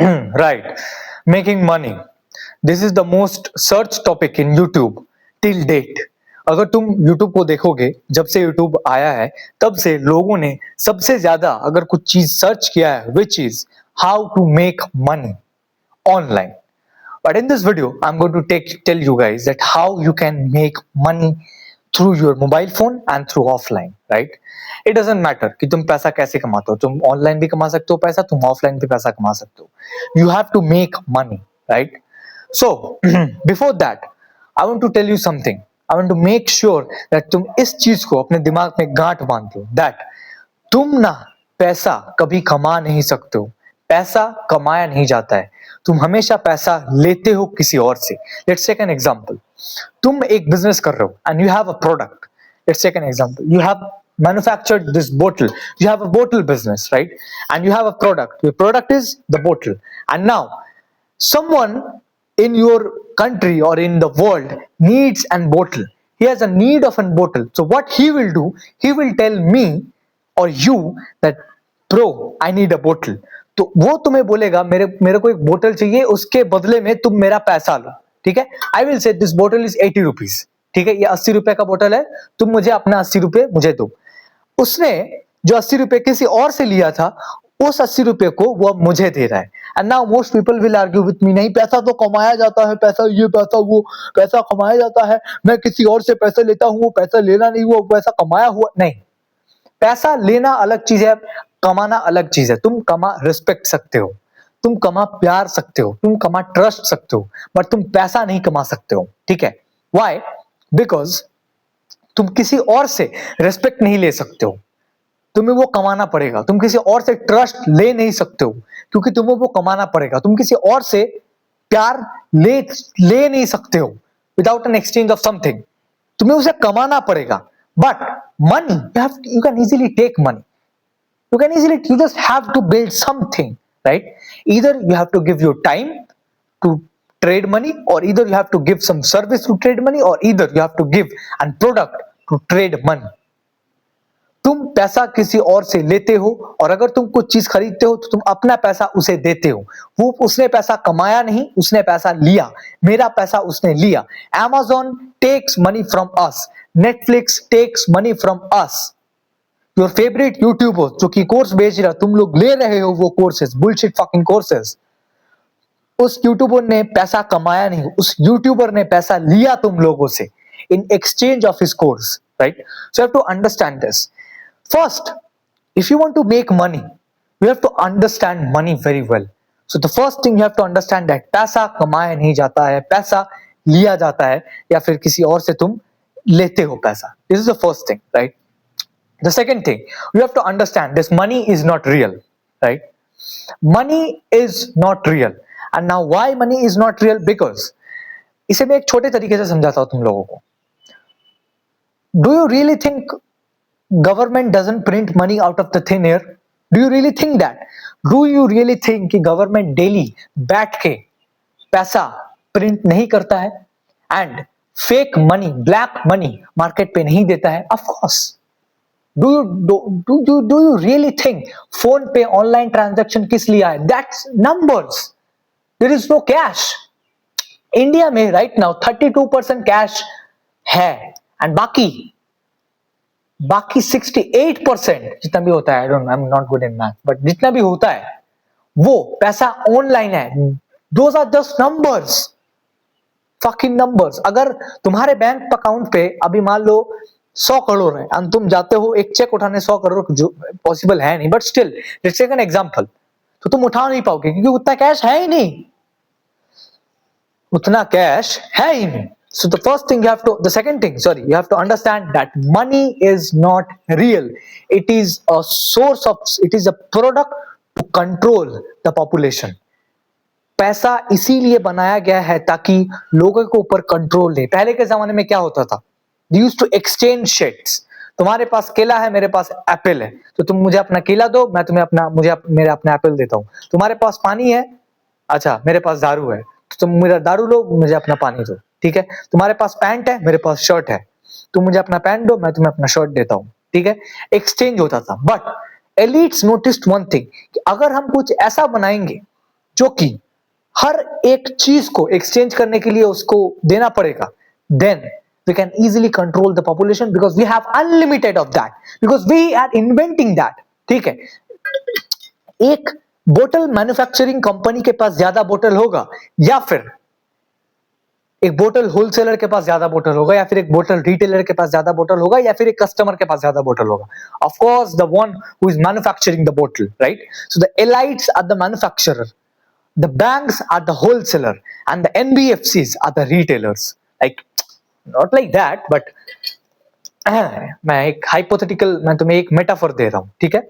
Right. Making money. This is the most searched topic in YouTube till date. अगर तुम YouTube को देखोगे, जब से YouTube आया है तब से लोगों ने सबसे ज्यादा अगर कुछ चीज सर्च किया है, which is how to make money online. But in this video, I'm going to tell you guys that how you can make money through your mobile phone and through offline, right? It doesn't matter कि तुम पैसा कैसे कमाते हो, तुम online भी कमा सकते हो पैसा, तुम ऑफलाइन भी पैसा कमा सकते हो. You have to make money, right? So before that, I want to tell you something. I want to make sure that तुम इस चीज को अपने दिमाग में गांठ बांध लो that तुम ना पैसा कभी कमा नहीं सकते हो, पैसा कमाया नहीं जाता है, तुम हमेशा पैसा लेते हो किसी और से. Let's take an example. तुम एक बिजनेस कर रहे हो and you have a product. Let's take an example. You have manufactured this bottle. You have a bottle business, right? And you have a product. Your product is the bottle. And now someone in your country or in the world needs a bottle. He has a need of a bottle. So what he will do, he will tell me or you that bro, I need a bottle. तो वो तुम्हें बोलेगा मेरे को एक बोतल चाहिए, उसके बदले में तुम मेरा पैसा लो. ठीक है? I will say this bottle is 80 rupees. ठीक है, ये 80 रुपए का बोतल है, तुम मुझे अपना 80 रुपए मुझे दो. उसने जो 80 रुपए किसी और से लिया था, उस 80 रुपए को वो अब मुझे दे रहा है. And now most people will argue with me, नहीं पैसा तो कमाया जाता है, पैसा ये पैसा वो, पैसा कमाया जाता है, मैं किसी और से पैसा लेता हूं, वो पैसा लेना नहीं, वो पैसा कमाया हुआ नहीं. पैसा लेना अलग चीज है, कमाना अलग चीज है. तुम कमा रिस्पेक्ट सकते हो, तुम कमा प्यार सकते हो, तुम कमा ट्रस्ट सकते हो, बट तुम पैसा नहीं कमा सकते हो. ठीक है? व्हाई? बिकॉज तुम किसी और से रिस्पेक्ट नहीं ले सकते हो, तुम्हें वो कमाना पड़ेगा. तुम किसी और से ट्रस्ट ले नहीं सकते हो क्योंकि तुम्हें वो कमाना पड़ेगा. तुम किसी और से प्यार ले नहीं सकते हो without an exchange of something, तुम्हें उसे कमाना पड़ेगा. But money, you can easily take money. You just have to build something, right? Either you have to give your time to trade money, or either you have to give some service to trade money, or either you have to give a product to trade money. तुम पैसा किसी और से लेते हो, और अगर तुम कुछ चीज खरीदते हो तो तुम अपना पैसा उसे देते हो. वो उसने पैसा कमाया नहीं, उसने पैसा लिया. मेरा पैसा उसने लिया. Amazon takes money from us. Netflix takes money from us. Your favorite YouTuber जो कि कोर्स बेच रहा, तुम लोग ले रहे हो वो कोर्सेज, bullshit fucking courses. उस यूट्यूबर ने पैसा कमाया नहीं, उस यूट्यूबर ने पैसा लिया तुम लोगों से in exchange of his course, right? So you have to understand this. First, if you want to make money, you have to understand money very well. So the first thing you have to understand that पैसा कमाया नहीं जाता है, पैसा लिया जाता है, या फिर किसी और से तुम लेते हो पैसा. This is the first thing, right? The second thing, you have to understand this money is not real, right? Money is not real. And now why money is not real? Because इसे मैं एक छोटे तरीके से समझाता हूं तुम लोगों को. Do you really think government doesn't print money out of the thin air? Do you really think that? Do you really think कि government daily बैठ के पैसा प्रिंट नहीं करता है and fake money, black money market पे नहीं देता है? Of course. Do you really think phone पे ऑनलाइन ट्रांजैक्शन किस लिए आए? That's numbers. There is no cash. India में राइट नाउ 32% कैश है, एंड बाकी 68% जितना भी होता है, I am not good in math, but जितना भी होता है वो पैसा ऑनलाइन है. Those are just numbers, fucking numbers. अगर तुम्हारे बैंक अकाउंट पे अभी मान लो 100 करोड़ है और तुम जाते हो एक चेक उठाने 100 करोड़, जो पॉसिबल है नहीं, but still let's take an example, तो तुम उठा नहीं पाओगे क्योंकि उतना कैश है ही नहीं, उतना कैश है ही नहीं. So the first thing you have to, the second thing, sorry, you have to understand that money is not real. It is a source of, it is a product to control the population. पैसा इसीलिए बनाया गया है ताकि लोगों के ऊपर control ले. पहले के जमाने में क्या होता था? They used to exchange shit. तुम्हारे पास केला है, मेरे पास एप्पल है, तो तुम मुझे अपना केला दो, मैं तुम्हें मेरा अपना एप्पल देता हूं. तुम्हारे पास पानी है, अच्छा मेरे पास दारू है, तो तुम मेरा दारू लो, मुझे अपना पानी दो. ठीक है? तुम्हारे पास पैंट है, मेरे पास शर्ट है, तुम मुझे अपना पैंट दो, मैं तुम्हें अपना शर्ट देता हूं. ठीक है? एक्सचेंज होता था. But elites noticed one thing कि अगर हम कुछ ऐसा बनाएंगे जो कि हर एक चीज को एक्सचेंज करने के लिए उसको देना पड़ेगा, then we can easily control the population because we have unlimited of that, because we are inventing that. ठीक है, एक बोतल मैन्युफैक्चरिंग कंपनी के पास ज्यादा बोतल होगा, या फिर एक बोतल होलसेलर के पास ज्यादा बोतल होगा, या फिर एक बोतल रिटेलर के पास ज्यादा बोतल होगा, या फिर एक कस्टमर के पास ज्यादा बोतल होगा? Of course the one who is manufacturing the बोतल, right? So the elites are the manufacturer, the banks are the wholesaler, and the NBFCs are the retailers. Like, not like that, but मैं एक hypothetical, मैं तुम्हें एक metaphor दे रहा हूं, ठीक है?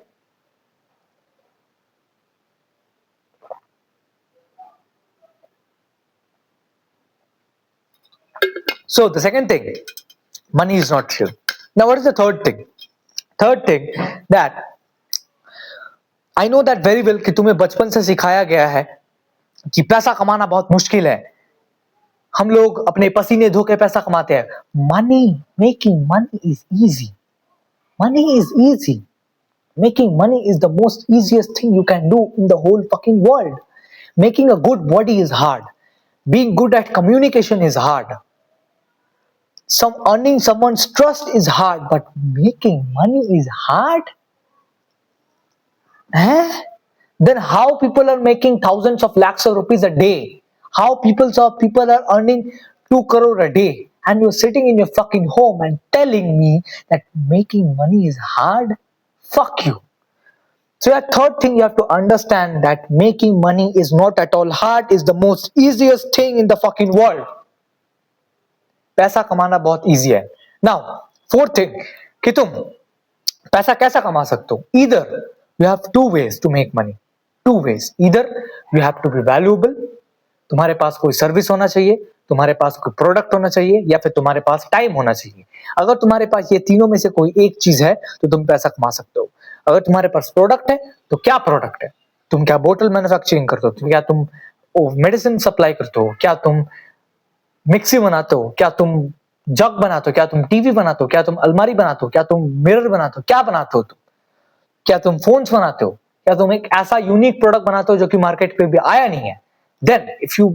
So the second thing, money is not real. Now what is the third thing? Third thing, that I know that very well कि तुम्हें बचपन से सिखाया गया है कि पैसा कमाना बहुत मुश्किल है, हम लोग अपने पसीने धो के पैसा कमाते हैं. Making money is easy. Money is easy. Making money is the most easiest thing you can do in the whole fucking world. Making a good body is hard. Being good at communication is hard. Earning someone's trust is hard, but making money is hard? Then how people are making thousands of lakhs of rupees a day? How people are earning 2 crore a day, and you're sitting in your fucking home and telling me that making money is hard? Fuck you. So that third thing you have to understand, that making money is not at all hard, is the most easiest thing in the fucking world. पैसा कमाना बहुत easy है. Now fourth thing कि तुम पैसा कैसा कमा सकते हो? Either you have two ways to make money. Two ways. Either you have to be valuable, तुम्हारे पास कोई सर्विस होना चाहिए, तुम्हारे पास कोई प्रोडक्ट होना चाहिए, या फिर तुम्हारे पास टाइम होना चाहिए. अगर तुम्हारे पास ये तीनों में से कोई एक चीज है तो तुम पैसा कमा सकते हो. अगर तुम्हारे पास प्रोडक्ट है तो क्या प्रोडक्ट है? तुम क्या बोतल मैन्युफैक्चरिंग करते हो? क्या तुम मेडिसिन सप्लाई करते हो? क्या तुम मिक्सी बनाते हो? क्या तुम जग बनाते हो? क्या तुम टीवी बनाते हो? क्या तुम अलमारी बनाते हो? क्या तुम मिरर बनाते हो? क्या बनाते हो तुम? क्या तुम फोन्स बनाते हो? क्या तुम एक ऐसा यूनिक प्रोडक्ट बनाते हो जो कि मार्केट पे भी आया नहीं है? Then if you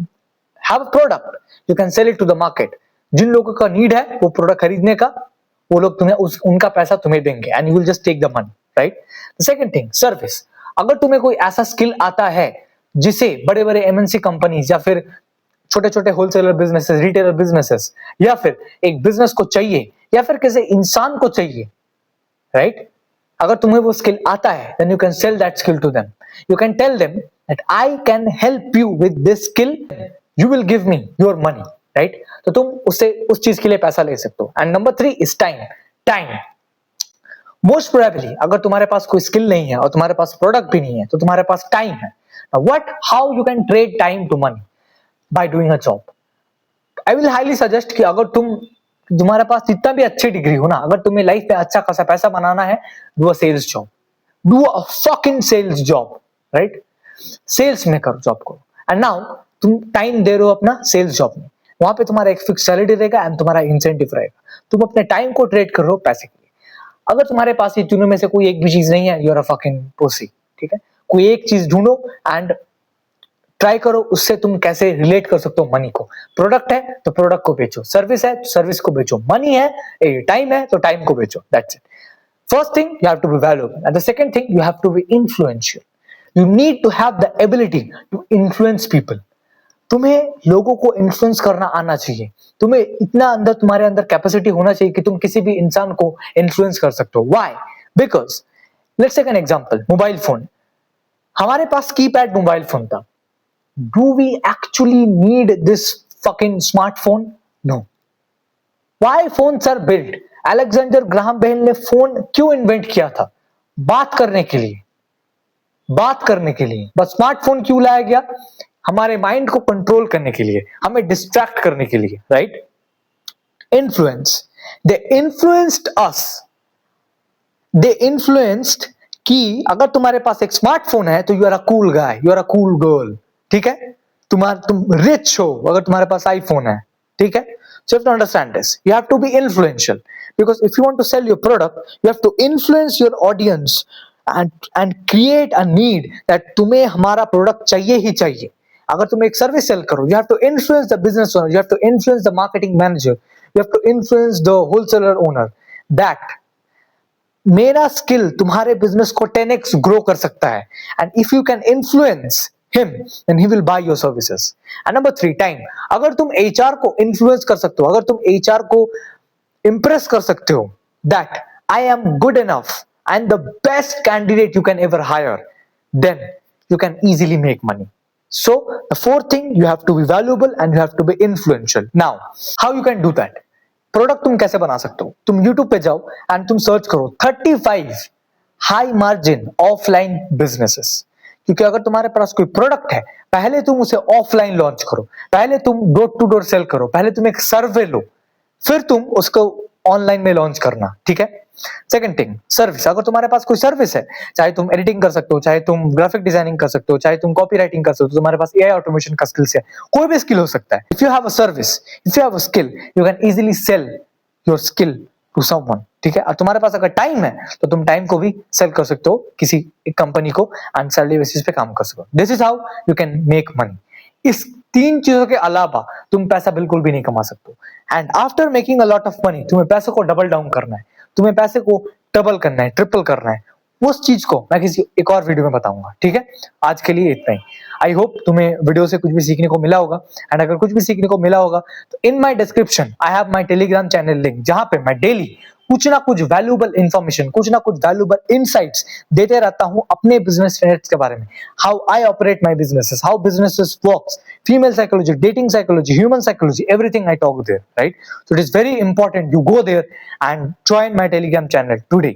have a product, you can sell it to the market. जिन लोगों का नीड है वो प्रोडक्ट खरीदने का, वो लोग तुम्हें उनका पैसा तुम्हें देंगे, and you will just take the money, right? The second thing, service. अगर तुम्हें कोई ऐसा स्किल आता है जिसे बड़े बड़े एमएनसी कंपनीज, या फिर छोटे छोटे होलसेलर बिजनेसेस, रिटेलर बिजनेसेस, या फिर एक बिजनेस को चाहिए, या फिर किसी इंसान को चाहिए, राइट? अगर तुम्हें वो स्किल आता है, then you can sell that skill to them. You can tell them that I can help you with this skill. You will give me your money, right? तो तुम उससे उस चीज के लिए पैसा ले सकते हो. And number 3 is time. Time. Most probably, अगर तुम्हारे पास कोई स्किल नहीं है और तुम्हारे पास प्रोडक्ट भी नहीं है, तो तुम्हारे पास टाइम है. Now how you can trade time to money? By doing a job. I will highly suggest कि अगर तुम्हारे पास जितना भी अच्छी डिग्री हो ना, अगर तुम्हें लाइफ में अच्छा खासा पैसा बनाना है, do a sales job. Do a fucking sales job, right? Sales में करो जॉब को. एंड नाउ तुम टाइम दे रहे हो अपना सेल्स जॉब में, वहां पे तुम्हारा एक फिक्स सैलरी रहेगा एंड तुम्हारा इंसेंटिव रहेगा. तुम अपने टाइम को ट्रेड कर रहे हो पैसे के लिए. अगर तुम्हारे पास ये तीनों में से कोई एक भी चीज नहीं है, you are a fucking pussy. ठीक है, कोई एक चीज ढूंढो एंड ट्राई करो उससे तुम कैसे रिलेट कर सकते हो मनी को. प्रोडक्ट है तो प्रोडक्ट को बेचो, सर्विस है तो सर्विस को बेचो, मनी है, टाइम है तो टाइम को बेचो. That's it. First thing, you have to be valuable, and the second thing, you have to be influential. You need to have the ability to influence people. तुम्हें लोगों को इन्फ्लुएंस करना आना चाहिए. तुम्हें इतना अंदर, तुम्हारे अंदर कैपेसिटी होना चाहिए कि तुम किसी भी इंसान को इन्फ्लुएंस कर सकते हो. Why? Because let's take an example. Mobile phone, हमारे पास कीपैड मोबाइल फोन था. Do we actually need this fucking smartphone? No. Why phones are built? Alexander Graham Bell ने फोन क्यों इन्वेंट किया था? बात करने के लिए, बात करने के लिए. बस स्मार्टफोन क्यों लाया गया? हमारे माइंड को कंट्रोल करने के लिए, हमें डिस्ट्रैक्ट करने के लिए, right? Influence. They influenced us. They influenced कि अगर तुम्हारे पास एक स्मार्टफोन है तो you are a cool guy, you are a cool girl. ठीक है, तुम रिच हो अगर तुम्हारे पास आईफोन है. ठीक है, so you have to understand this. You have to be influential, because if you want to sell your product, you have to influence your audience and create a need that तुम्हें हमारा product चाहिए ही चाहिए. अगर तुम एक service sell करो, you have to influence the business owner, you have to influence the marketing manager, you have to influence the wholesaler owner that मेरा स्किल तुम्हारे बिजनेस को 10x ग्रो कर सकता है. And if you can influence him then he will buy your services. And number 3, time. अगर तुम HR को influence कर सकते हो, अगर तुम HR को impress कर सकते हो that I am good enough and the best candidate you can ever hire, then you can easily make money. So the fourth thing, you have to be valuable and you have to be influential. Now how you can do that? Product तुम कैसे बना सकते हो? तुम YouTube पे जाओ and तुम search करो 35 हाई मार्जिन ऑफलाइन बिजनेसेस. क्योंकि अगर तुम्हारे पास कोई प्रोडक्ट है, पहले तुम उसे ऑफलाइन लॉन्च करो, पहले तुम डोर टू डोर सेल करो, पहले तुम एक सर्वे लो, फिर तुम उसको ऑनलाइन में लॉन्च करना. ठीक है. Second thing, service. अगर तुम्हारे पास कोई सर्विस है, चाहे तुम एडिटिंग कर सकते हो, चाहे तुम ग्राफिक डिजाइनिंग कर सकते हो, चाहे तुम कॉपी राइटिंग कर सकते हो, तुम्हारे पास एआई ऑटोमेशन का स्किल्स है, कोई भी स्किल हो सकता है. If you have a service, if you have a skill, you can easily sell your skill to someone. ठीक है. और तुम्हारे पास अगर टाइम है तो तुम टाइम को भी सेल कर सकते हो किसी एक कंपनी को एंड सैलरी बेसिस पे काम कर सकते हो. This is how you can make money. इस 3 चीजों के अलावा तुम पैसा बिल्कुल भी नहीं कमा सकते. And after making a lot of money, तुम्हें पैसे को डबल डाउन करना है, तुम्हें पैसे को डबल करना है, ट्रिपल करना है. उस चीज को मैं किसी एक और वीडियो में बताऊंगा. ठीक है. आज के लिए इतना ही. आई होप तुम्हें वीडियो से कुछ भी सीखने को मिला होगा. एंड अगर कुछ भी सीखने को मिला होगा तो in my description I have my Telegram channel link, जहां पे मैं डेली कुछ ना कुछ वैल्यूएबल इंफॉर्मेशन, कुछ ना कुछ वैल्यूएबल इनसाइट्स देते रहता हूं अपने बिजनेस ट्रेंड्स के बारे में. How I operate my businesses, how businesses works, female psychology, dating psychology, human psychology, everything I talk there, right? So it is very important you go there and join my telegram channel today.